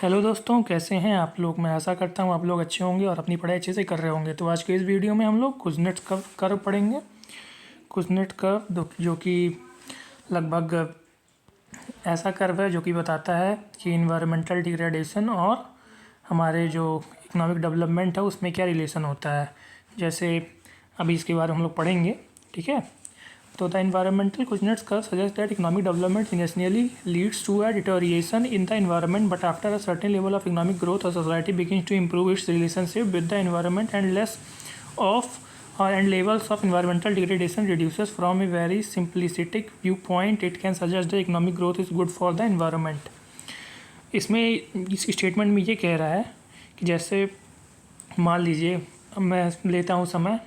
Hello दोस्तों, कैसे हैं आप लोग। मैं आशा करता हूँ आप लोग अच्छे होंगे और अपनी पढ़ाई अच्छे से कर रहे होंगे। तो आज के इस वीडियो में हम लोग कुज़नेट्स कर्व पढ़ेंगे। कुज़नेट कर्व जो कि लगभग ऐसा कर्व है जो कि बताता है कि इन्वायरमेंटल डिग्रेडेशन और हमारे जो इकोनॉमिक डेवलपमेंट है उसमें क्या रिलेशन होता है। जैसे अभी इसके बारे में हम लोग पढ़ेंगे, ठीक है। तो the environmental Kuznets curve suggests that economic development initially leads to a deterioration in the environment, but after a certain level of economic growth, a society begins to improve its relationship with the environment and less of and levels of environmental degradation reduces. From a very simplistic viewpoint, it can suggest that economic growth is good for the environment. इसमें इस statement में ये कह रहा है कि जैसे मान लीजिए मैं लेता हूँ समय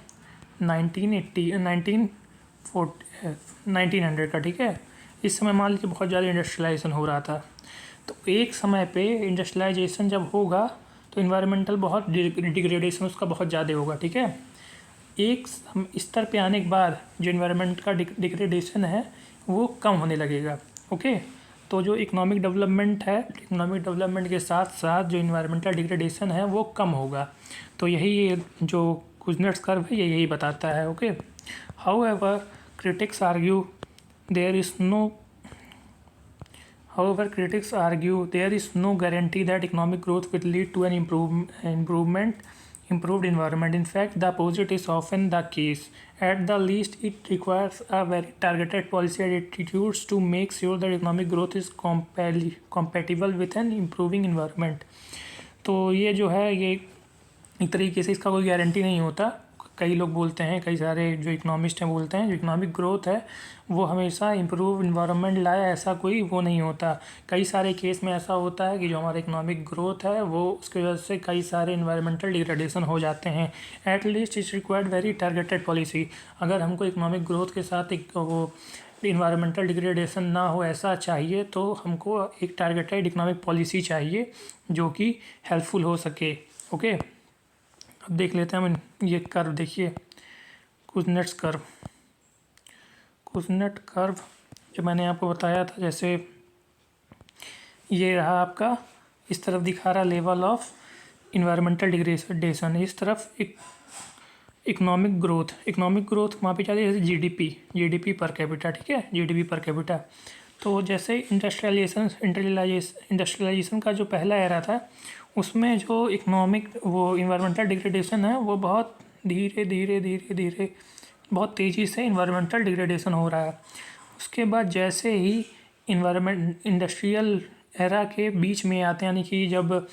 1900 का, ठीक है। इस समय मान लीजिए बहुत ज़्यादा इंडस्ट्रियलाइजेशन हो रहा था। तो एक समय पे इंडस्ट्रियलाइजेशन जब होगा तो इन्वायरमेंटल बहुत डिग्रेडेशन उसका बहुत ज़्यादा होगा, ठीक है। एक स्तर पे आने के बाद जो इन्वायरमेंट का डिग्रेडेशन है वो कम होने लगेगा, ओके। तो जो इकोनॉमिक डेवलपमेंट है, इकोनॉमिक डेवलपमेंट के साथ साथ जो इन्वायरमेंटल डिग्रेडेशन है वो कम होगा। तो यही जो कुज़नेट्स कर्व है यही बताता है, okay. However, critics argue there is no guarantee that economic growth will lead to an improved environment. In fact, the opposite is often the case. At the least, it requires a very targeted policy attitudes to make sure that economic growth is compatible with an improving environment. तो ये जो है ये एक तरीके से इसका कोई गारंटी नहीं होता। कई लोग बोलते हैं, कई सारे जो इकोनॉमिस्ट हैं बोलते हैं जो इकोनॉमिक ग्रोथ है वो हमेशा इम्प्रूव इन्वायरमेंट लाए, ऐसा कोई वो नहीं होता। कई सारे केस में ऐसा होता है कि जो हमारा इकोनॉमिक ग्रोथ है वो उसकी वजह से कई सारे इन्वायरमेंटल डिग्रेडेशन हो जाते हैं। At least it's required very targeted policy. अगर हमको इकोनॉमिक ग्रोथ के साथ एक वो इन्वायरमेंटल डिग्रेडेशन ना हो ऐसा चाहिए तो हमको एक टारगेटेड इकोनॉमिक पॉलिसी चाहिए जो कि हेल्पफुल हो सके, ओके। अब देख लेते हैं हम ये कर्व। देखिए कुज़नेट्स कर्व जो मैंने आपको बताया था, जैसे ये रहा आपका, इस तरफ दिखा रहा लेवल ऑफ इन्वायरमेंटल डिग्रेडेशन, इस तरफ इकोनॉमिक ग्रोथ वहाँ पे जाती है जैसे जीडीपी पर कैपिटा, ठीक है, जीडीपी पर कैपिटा। तो जैसे इंडस्ट्रियलाइजेशन का जो पहला एरा था उसमें जो इकोनॉमिक वो इन्वायरमेंटल डिग्रेडेशन है वो बहुत धीरे बहुत तेज़ी से इन्वायरमेंटल डिग्रेडेशन हो रहा है। उसके बाद जैसे ही इंडस्ट्रियल एरा के बीच में आते हैं, यानी कि जब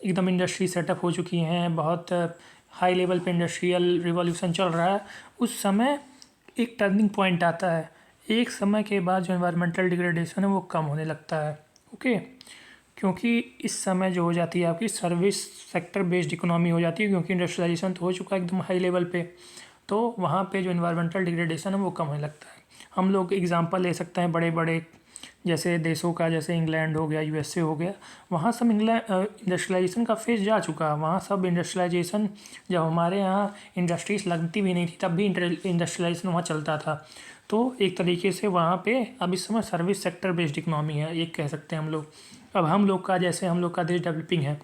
एकदम इंडस्ट्री सेटअप हो चुकी हैं, बहुत हाई लेवल पे इंडस्ट्रियल रिवॉल्यूशन चल रहा है, उस समय एक टर्निंग पॉइंट आता है। एक समय के बाद जो इन्वायरमेंटल डिग्रेडेशन है वो कम होने लगता है, ओके। क्योंकि इस समय जो हो जाती है आपकी सर्विस सेक्टर बेस्ड इकोनॉमी हो जाती है, क्योंकि इंडस्ट्रियलाइजेशन तो हो चुका है एकदम हाई लेवल पे, तो वहाँ पे जो इन्वायरमेंटल डिग्रेडेशन है वो कम होने लगता है। हम लोग एग्जांपल ले सकते हैं बड़े बड़े जैसे देशों का, जैसे इंग्लैंड हो गया, यूएसए हो गया। वहाँ सब इंडस्ट्रियलाइजेशन का फेज जा चुका है। वहाँ सब इंडस्ट्रियलाइजेशन, जब हमारे यहाँ इंडस्ट्रीज लगती भी नहीं थी तब भी इंडस्ट्रियलाइजेशन वहाँ चलता था। तो एक तरीके से वहाँ पे अब इस समय सर्विस सेक्टर बेस्ड इकोनॉमी है, एक कह सकते हैं हम लोग। अब हम लोग का देश डेवलपिंग है,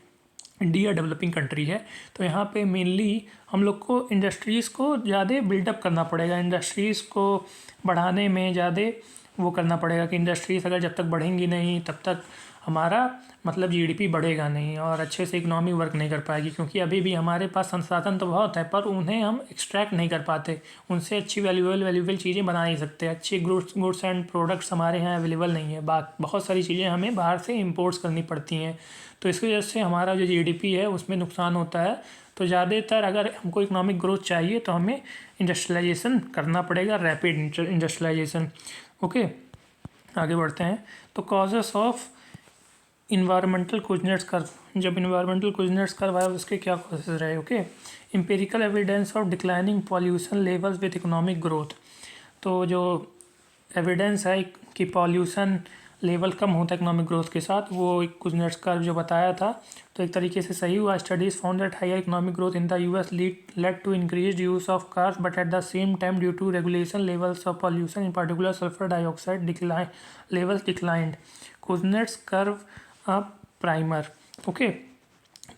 इंडिया डेवलपिंग कंट्री है, तो यहाँ पे मेनली हम लोग को इंडस्ट्रीज़ को ज़्यादा बिल्डअप करना पड़ेगा, इंडस्ट्रीज़ को बढ़ाने में ज़्यादा वो करना पड़ेगा कि इंडस्ट्रीज़ अगर जब तक बढ़ेंगी नहीं तब तक हमारा मतलब जीडीपी बढ़ेगा नहीं और अच्छे से इकोनॉमी वर्क नहीं कर पाएगी। क्योंकि अभी भी हमारे पास संसाधन तो बहुत है पर उन्हें हम एक्सट्रैक्ट नहीं कर पाते, उनसे अच्छी वैल्यूएबल चीज़ें बना नहीं सकते, अच्छी गुड्स एंड प्रोडक्ट्स हमारे यहाँ अवेलेबल नहीं है। बहुत सारी चीज़ें हमें बाहर से इम्पोर्ट्स करनी पड़ती हैं, तो इसकी वजह से हमारा जो जीडीपी है उसमें नुकसान होता है। तो ज़्यादातर अगर हमको इकोनॉमिक ग्रोथ चाहिए तो हमें इंडस्ट्रियलाइजेशन करना पड़ेगा, रैपिड इंडस्ट्रियलाइजेशन, ओके। आगे बढ़ते हैं। तो कॉजेस ऑफ इन्वायरमेंटल कुज़नेट्स कर्व, जब इन्वायरमेंटल कुज़नेट्स कर्व आया उसके क्या कॉजेस रहे, okay. Empirical evidence of declining pollution levels with economic growth. तो जो एविडेंस है कि पॉल्यूशन लेवल कम होता है इकोनॉमिक ग्रोथ के साथ, वो एक कुज़नेट्स कर्व जो बताया था तो एक तरीके से सही हुआ। Studies found that higher economic growth in the US led to increased use of cars but at the same time due to regulation levels of pollution in particular sulphur dioxide levels declined. Kuznets curve a primer. Okay,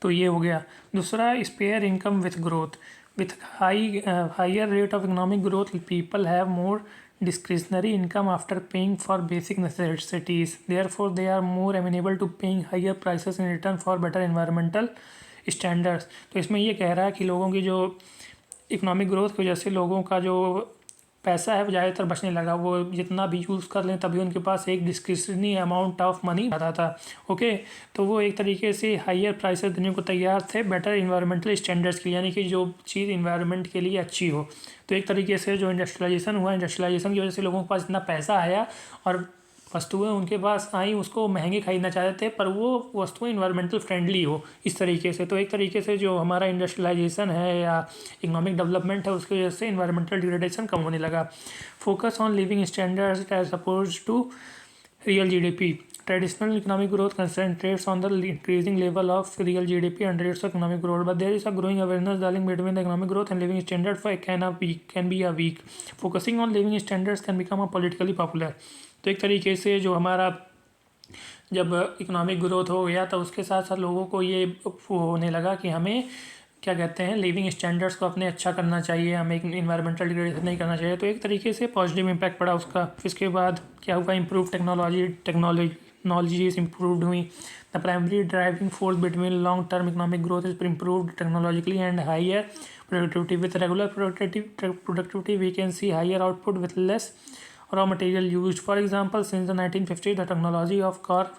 तो ये हो गया। दूसरा, spare income with growth. With higher rate of economic growth people have more discretionary income after paying for basic necessities. Therefore, they are more amenable to paying higher prices in return for better environmental standards. तो इसमें ये कह रहा है कि लोगों की जो इकोनॉमिक ग्रोथ की वजह से लोगों का जो पैसा है वो ज़्यादातर बचने लगा, वो जितना भी यूज़ कर लें तभी उनके पास एक डिस्क्रिशनरी अमाउंट ऑफ मनी आता था। ओके, तो वो एक तरीके से हाइयर प्राइसेस देने को तैयार थे बेटर इन्वायरमेंटल स्टैंडर्ड्स के लिए, यानी कि जो चीज़ इन्वायरमेंट के लिए अच्छी हो। तो एक तरीके से जो इंडस्ट्रियलाइजेशन हुआ, इंडस्ट्रियलाइजेशन की वजह से लोगों के पास इतना पैसा आया और वस्तुएं उनके पास आई, उसको महंगे खरीदना चाहते थे पर वो वस्तुएं इन्वायरमेंटल फ्रेंडली हो इस तरीके से। तो एक तरीके से जो हमारा इंडस्ट्रियलाइजेशन है या इकोनॉमिक डेवलपमेंट है उसकी वजह से इन्वायरमेंटल डिग्रेडेशन कम होने लगा। Focus on living standards as opposed to real GDP. Traditional economic growth concentrates on the increasing level of real GDP and rates of economic growth, but there is a growing awareness that the link between the economic growth and living standards can be a weak. Focusing on living standards can become a politically popular. तो एक तरीके से जो हमारा जब economic growth हो गया तो उसके साथ साथ लोगों को ये होने लगा कि हमें क्या कहते हैं लिविंग स्टैंडर्ड्स को अपने अच्छा करना चाहिए, हमें इन्वायरमेंटल डिग्रेडेशन नहीं करना चाहिए। तो एक तरीके से पॉजिटिव इम्पैक्ट पड़ा उसका। इसके बाद क्या हुआ, इम्प्रूव टेक्नोलॉजीज इम्प्रूवड हुई। The primary driving force between long term economic growth is improved technologically and higher productivity. With regular productivity we can see higher output with less raw material used. For example, since the 1950s, the technology of car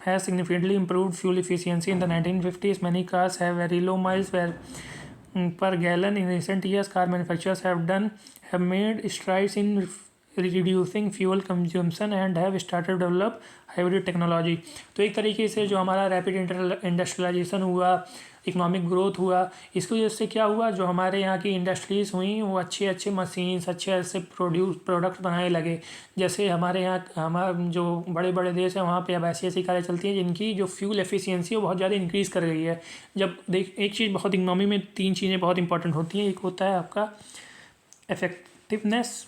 has significantly improved fuel efficiency. In the 1950s, many cars have very low miles per gallon. In recent years, car manufacturers have made strides in reducing fuel consumption and have started to develop hybrid technology. तो एक तरीके से जो हमारा rapid industrialisation हुआ, economic growth हुआ, इसकी वजह से क्या हुआ, जो हमारे यहाँ की इंडस्ट्रीज़ हुई वो अच्छे मशीन्स अच्छे प्रोडक्ट बनाने लगे। जैसे हमारे यहाँ जो बड़े बड़े देश हैं वहाँ पे अब ऐसी कारें चलती हैं जिनकी जो फ्यूल एफिशिएंसी वो बहुत ज़्यादा इंक्रीज़ कर गई है। जब एक चीज़ बहुत इकोनॉमी में 3 चीज़ें बहुत इंपॉर्टेंट होती हैं। एक होता है आपका इफेक्टिवनेस,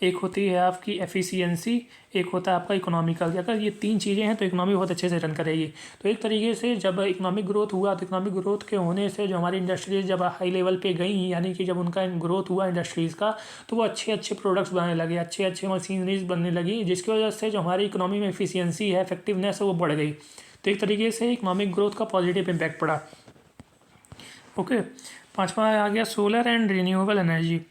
एक होती है आपकी एफिशिएंसी, एक होता है आपका इकोनॉमिकल। अगर ये 3 चीज़ें हैं तो इकोनॉमी बहुत अच्छे से रन करेगी। तो एक तरीके से जब इकोनॉमिक ग्रोथ हुआ तो इकोनॉमिक ग्रोथ के होने से जो हमारी इंडस्ट्रीज़ जब हाई लेवल पे गई, यानी कि जब उनका ग्रोथ हुआ इंडस्ट्रीज़ का, तो वो अच्छे प्रोडक्ट्स बनाने लगे, अच्छे मशीनरीज बनने लगी, जिसकी वजह से जो हमारी इकोनॉमी में एफिशिएंसी है, इफेक्टिवनेस है, वो बढ़ गई। तो एक तरीके से इकोनॉमिक ग्रोथ का पॉजिटिव इम्पैक्ट पड़ा। ओके, 5वां आ गया सोलर एंड रिन्यूएबल एनर्जी।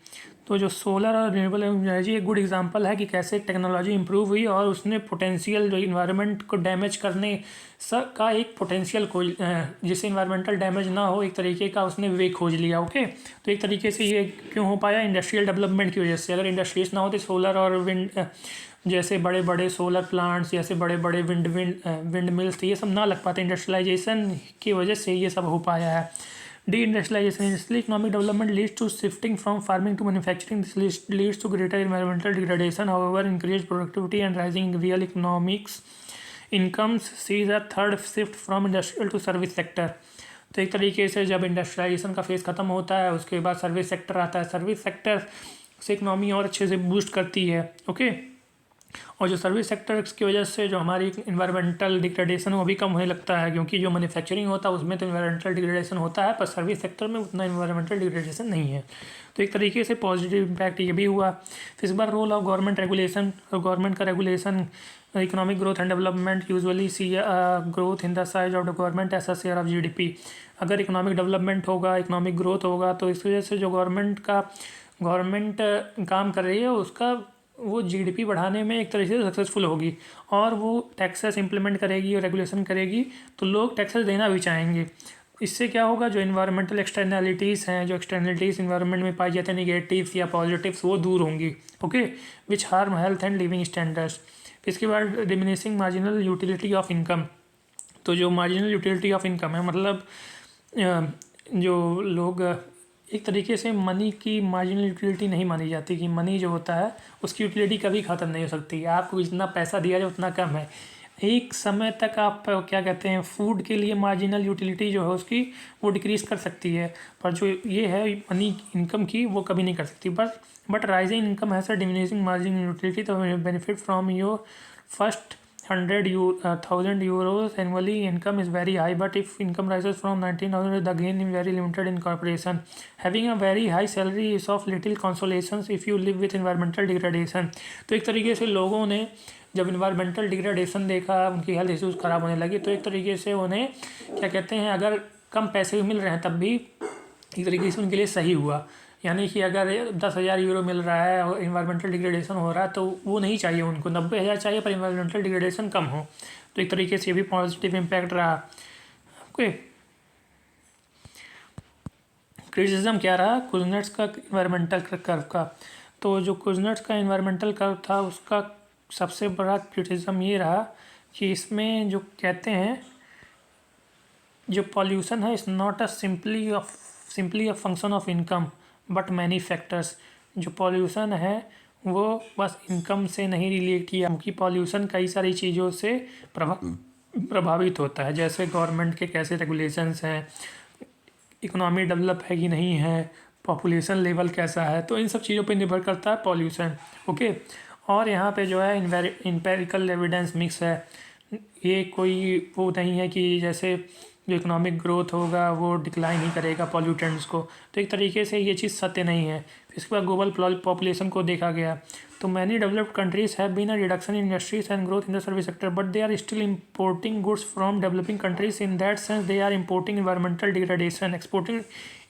तो जो सोलर और रिन्यूएबल एनर्जी एक गुड एग्जांपल है कि कैसे टेक्नोलॉजी इंप्रूव हुई और उसने पोटेंशियल जो इन्वायरमेंट को डैमेज करने का एक पोटेंशियल खोज, जिससे इन्वायरमेंटल डैमेज ना हो, एक तरीके का उसने वे खोज लिया। ओके, तो एक तरीके से ये क्यों हो पाया, इंडस्ट्रियल डेवलपमेंट की वजह से। अगर इंडस्ट्रीज ना होती, सोलर और विंड जैसे बड़े सोलर प्लांट्स, जैसे बड़े विंड मिल्स, ये सब ना लग पाते। इंडस्ट्रियलाइजेशन की वजह से ये सब हो पाया है। De-industrialization. Economic development leads to shifting from farming to manufacturing. This leads to greater environmental degradation. However, increased productivity and rising real economics incomes sees a third shift from industrial to service sector. तो एक तरीके से जब industrialisation का phase ख़त्म होता है उसके बाद सर्विस सेक्टर आता है। सर्विस सेक्टर से इकोनॉमी और अच्छे से बूस्ट करती है। ओके, और जो सर्विस सेक्टर की वजह से जो हमारी इन्वायरमेंटल डिग्रेडेशन वो भी कम होने लगता है, क्योंकि जो मैन्युफैक्चरिंग होता है उसमें तो इन्वायरमेंटल डिग्रेडेशन होता है, पर सर्विस सेक्टर में उतना इन्वायरमेंटल डिग्रेडेशन नहीं है। तो एक तरीके से पॉजिटिव इम्पैक्ट ये भी हुआ। फिर इस बार role of government regulation. Government का regulation economic growth and development usually see growth in the size of the government as a share of GDP. अगर इकोनॉमिक डेवलपमेंट होगा, इकोनॉमिक ग्रोथ होगा, तो इस वजह से जो गवर्नमेंट काम कर रही है उसका वो जीडीपी बढ़ाने में एक तरह से सक्सेसफुल होगी और वो टैक्सेस इंप्लीमेंट करेगी और रेगुलेशन करेगी, तो लोग टैक्सेस देना भी चाहेंगे। इससे क्या होगा, जो इन्वायरमेंटल एक्सटर्नैलिटीज़ हैं, जो एक्सटर्नैलिटीज़ इन्वायरमेंट में पाई जाती हैं, निगेटिव्स या पॉजिटिव्स, वो दूर होंगी। Okay, which harm health and living standards. इसके बाद diminishing marginal utility of income. तो जो मार्जिनल यूटिलिटी ऑफ इनकम है, मतलब जो लोग एक तरीके से मनी की मार्जिनल यूटिलिटी नहीं मानी जाती, कि मनी जो होता है उसकी यूटिलिटी कभी ख़त्म नहीं हो सकती। आपको जितना पैसा दिया जाए उतना कम है। एक समय तक आप क्या कहते हैं, फूड के लिए मार्जिनल यूटिलिटी जो है उसकी वो डिक्रीज़ कर सकती है, पर जो ये है मनी इनकम की वो कभी नहीं कर सकती। But rising income has a diminishing marginal utility तो benefit from your first 100,000 euros annually, income is very high, but if income rises from 19,000, the gain is very limited in corporation. Having a very high salary is of little consolations if you live with environmental degradation. तो एक तरीके से लोगों ने जब environmental degradation देखा, उनकी health issues ख़राब होने लगी, तो एक तरीके से उन्हें क्या कहते हैं, अगर कम पैसे भी मिल रहे हैं तब भी एक तरीके से उनके लिए सही हुआ। यानी कि अगर 10,000 यूरो मिल रहा है और इन्वायरमेंटल डिग्रेडेशन हो रहा है तो वो नहीं चाहिए उनको, 90,000 चाहिए पर इन्वायरमेंटल डिग्रेडेशन कम हो। तो एक तरीके से ये भी पॉजिटिव इम्पैक्ट रहा। ओके, क्रिटिसिज्म क्या रहा कुजनेट्स का इन्वायरमेंटल कर्व का। तो जो कुजनेट्स का इन्वायरमेंटल कर्व था उसका सबसे बड़ा क्रिटिसिज्म ये रहा कि इसमें जो कहते हैं जो पॉल्यूशन है is not a simply a function of income but many factors. जो पॉल्यूशन है वो बस इनकम से नहीं रिलेट किया, क्योंकि पॉल्यूशन कई सारी चीज़ों से प्रभावित होता है, जैसे गवर्नमेंट के कैसे रेगुलेशंस हैं, इकोनॉमी डेवलप है कि नहीं है, पॉपुलेशन लेवल कैसा है, तो इन सब चीज़ों पे निर्भर करता है पॉल्यूशन। ओके, और यहाँ पे जो है एम्पेरिकल एविडेंस मिक्स है। ये कोई वो नहीं है कि जैसे जो इकोनॉमिक ग्रोथ होगा वो डिक्लाइन ही करेगा पॉल्यूटेंट्स को, तो एक तरीके से ये चीज़ सत्य नहीं है। इसके बाद ग्लोबल पॉपुलेशन को देखा गया तो many developed countries have been a reduction in industries and growth in the service sector, but they are still importing goods from developing countries. In that sense they are importing environmental degradation, exporting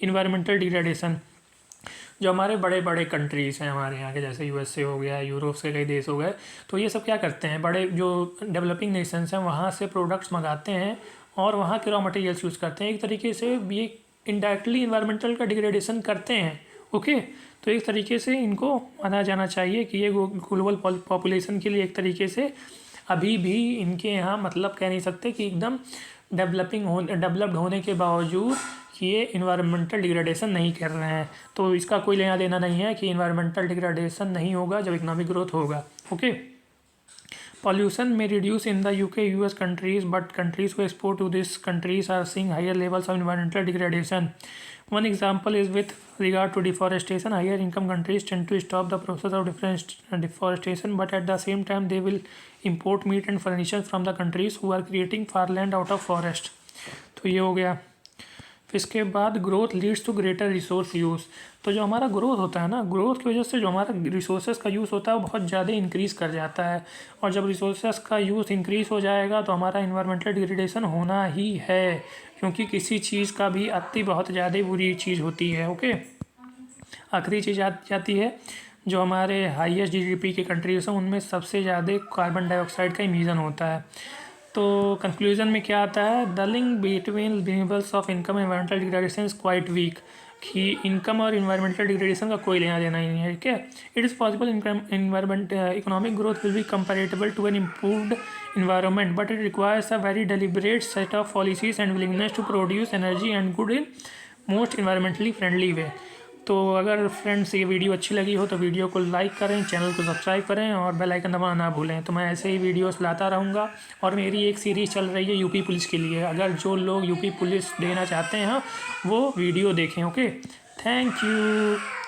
environmental degradation. जो हमारे बड़े बड़े countries हैं हमारे यहाँ के, जैसे USA हो गया, यूरोप के कई देश हो गए, तो ये सब क्या करते हैं, बड़े जो डेवलपिंग नेशंस हैं वहाँ से प्रोडक्ट्स मंगाते हैं और वहाँ के रॉ मटेरियल्स यूज़ करते हैं। एक तरीके से ये इनडायरेक्टली इन्वायरमेंटल का डिग्रेडेशन करते हैं। ओके, तो एक तरीके से इनको माना जाना चाहिए कि ये ग्लोबल पॉपुलेशन के लिए एक तरीके से अभी भी इनके यहाँ मतलब कह नहीं सकते कि एकदम डेवलप्ड होने के बावजूद कि ये इन्वायरमेंटल डिग्रेडेशन नहीं कर रहे हैं। तो इसका कोई लेना देना नहीं है कि इन्वायरमेंटल डिग्रेडेशन नहीं होगा जब इकोनॉमिक ग्रोथ होगा। ओके, पॉल्यूशन में reduce in the UK, US countries, but countries who export to these countries are seeing higher levels of environmental degradation. One example is with regard to deforestation. Higher income countries tend to stop the process of deforestation, but at the same time they will import meat and furniture from the countries who are creating farmland out of forest. तो ये हो गया। फिर इसके बाद growth leads to greater resource use. तो जो हमारा ग्रोथ होता है ना, ग्रोथ की वजह से जो हमारा रिसोर्सेज का यूज़ होता है वो बहुत ज़्यादा इंक्रीज़ कर जाता है, और जब रिसोर्सेज का यूज़ इंक्रीज़ हो जाएगा तो हमारा इन्वायरमेंटल डिग्रेडेशन होना ही है, क्योंकि किसी चीज़ का भी अति बहुत ज़्यादा बुरी चीज़ होती है। ओके, आखिरी चीज़ जाती है जो हमारे हाईएस्ट GDP के कंट्रीज हैं उनमें सबसे ज़्यादा कार्बन डाइऑक्साइड का इमिशन होता है। तो कंक्लूजन में क्या आता है, the link between levels of income and environmental degradation is quite weak, कि इनकम और इन्वायरमेंटल डिग्रेडेशन का कोई लेना देना ही नहीं है। ठीक है, it is possible economic growth will be comparable to an improved environment, but it requires a very deliberate set of policies and willingness to produce energy and good in most environmentally friendly way. तो अगर friends ये video अच्छी लगी हो तो video को like करें, channel को सब्सक्राइब करें और बेल आइकन दबाना ना भूलें। तो मैं ऐसे ही वीडियोस लाता रहूँगा, और मेरी एक सीरीज़ चल रही है यूपी पुलिस के लिए। अगर जो लोग यूपी पुलिस देना चाहते हैं वो वीडियो देखें। Okay, thank you.